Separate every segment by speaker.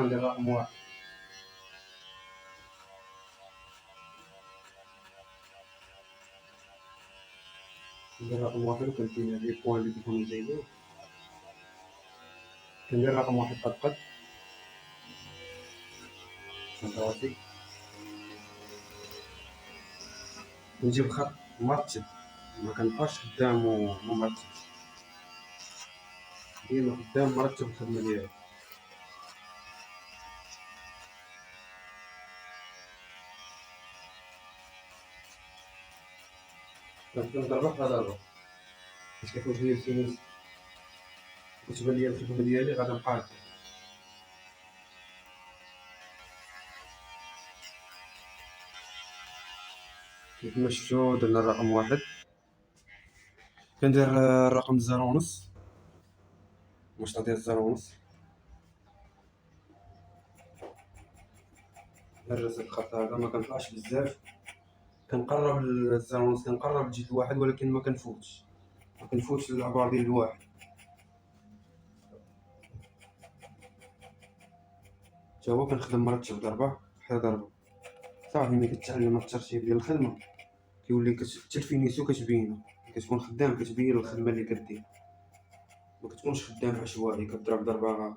Speaker 1: ندير رقم واحد. ندير رقم واحد وكنتيني لي بوان اللي كيكونو زايدين. كندير رقم واحد قد راسي، نجيب خط مرتب، ما كنبقاش خدام وما مرتبش، ديما خدام مرتب الخدمة ديالي. كنبدا ضربة بحال ضربة باش كيخرج ليا الفينيس، كتبان ليا الخدمة ديالي غادا نبقى هكا. كيفما شفتو درنا الرقم واحد، كندير الرقم 0.5 واش ندير 0.5 نرسل الخط هذا، ما كنطلعش بزاف، كنقرب ل 0.5 كنقرب لجهة الواحد ولكن ما كنفوتش العبار ديال الواحد. حتى هو كنخدم مرتب ضربة بحال ضربة صافي. ملي كتعلم الترتيب ديال الخدمة كيولي حتى الفينيسيو كتبينو، كتكون خدام كتبين الخدمة اللي كدير، ما كتكونش خدام عشوائي كضرب ضربة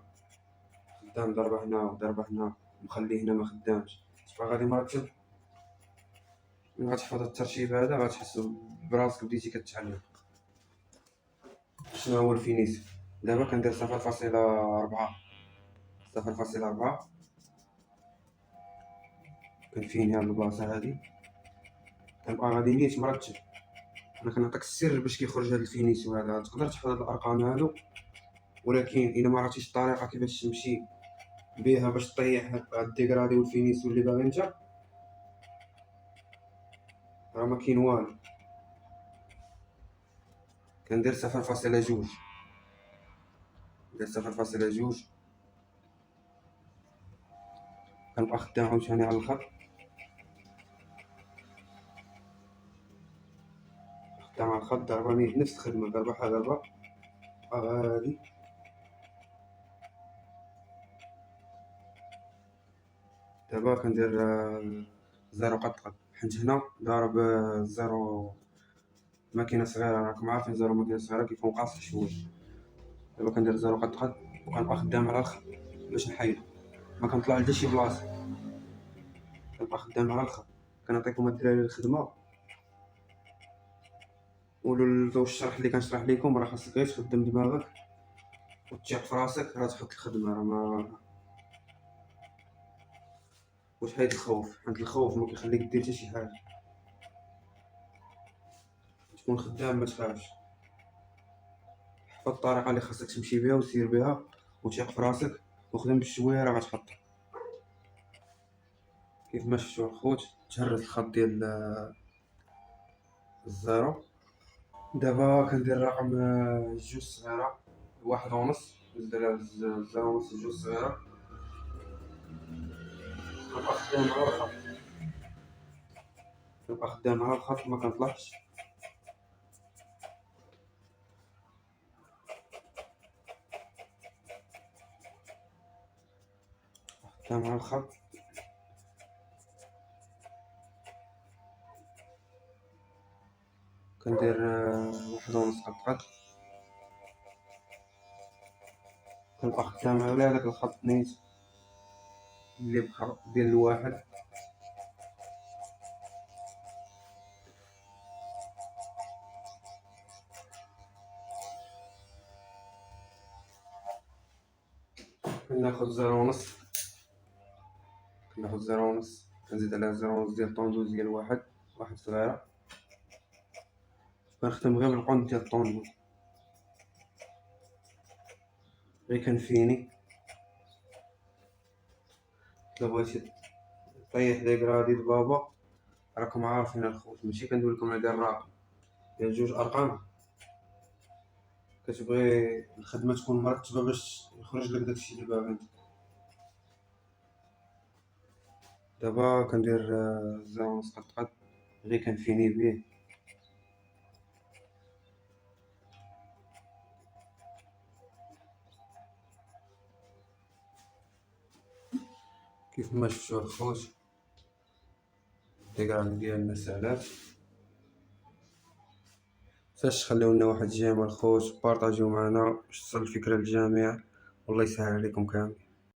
Speaker 1: خدام ضربة هنا وضربة هنا مخلي هنا ما خدامش، تبقى غادي مرتب. ملي غتحفظ الترتيب هذا غتحس براسك بديتي كتعلم شنو هو الفينيسيو. دابا كندير 0.4 0.4 كنفيني هاد البلاصة هادي، كنبقى غادي نيت مرتب. انا كنعطيك السر باش كيخرج هاد الفينيسيو هذا. تقدر تحفظ هاد الارقام هادو، ولكن الا ما عرفتيش الطريقه كيفاش تمشي بها باش تطيح هاد الديغرادي والفينيسيو اللي باغي انت، راه ما كاين والو. كندير 0.2 ندير 0.2 كنبقى خدام عاوتاني على الخط، خدام على الخط ضربة نفس الخدمة ضربة بحال ضربة غادي. دابا كندير 0 قد حيت هنا ضارب 0 ماكينة صغيرة، راكم عارفين 0 ماكينة صغيرة كيكون قاصح شوية. دابا كندير 0 قد وكنبقى خدام على الخط باش نحيدو، ما كنطلع لحتى شي بلاصة، كنبقى خدام على الخط. كنعطيكم الدراري الخدمة ولو الشرح اللي كنشرح لكم راه خاصك غير تخدم دماغك وتثق في راسك، راه تحط الخدمة. راه ما وتحيد الخوف، حيت الخوف ما كيخليك دير حتى شي حاجة. تكون خدام ما تخافش، حفظ الطريقة اللي خاصك تمشي بها وسير بها وثق في راسك وخدم بشوية راه غتحط. كيف ما شفتو الخوت تهرس الخط ديال الزيرو. دابا كندير رقم 2 صغيرة 1.5 ندير 0.5 2 صغيرة، كنبقى خدام على الخط، كنبقى خدام على الخط ما كنطلعش. خدام على الخط كندير 1.5 قد كنبقى خدام على هداك الخط نيت اللي بقى ديال الواحد. كناخد 0.5 كنزيد عليها 0.5 ديال الطوندوز ديال واحد صغيرة، كنختم غير بالقند ديال الطوندوز غير كنفيني. إلا بغيتي طيح ديغرادي دبابة راكم عارفين الخوت، ماشي كندوي لكم على الرقم ديال 2 أرقام، كتبغي الخدمة تكون مرتبة باش يخرج لك داكشي اللي باغي انت. دابا كندير 0.5 قد غير كنفيني بيه. كيف ما شفتوا الخوت التيكراك ديالنا سالات. متنساوش تخليو لنا واحد جيم الخوت، بارطاجيو معنا باش تصل الفكرة للجميع، والله يسهل عليكم كامل.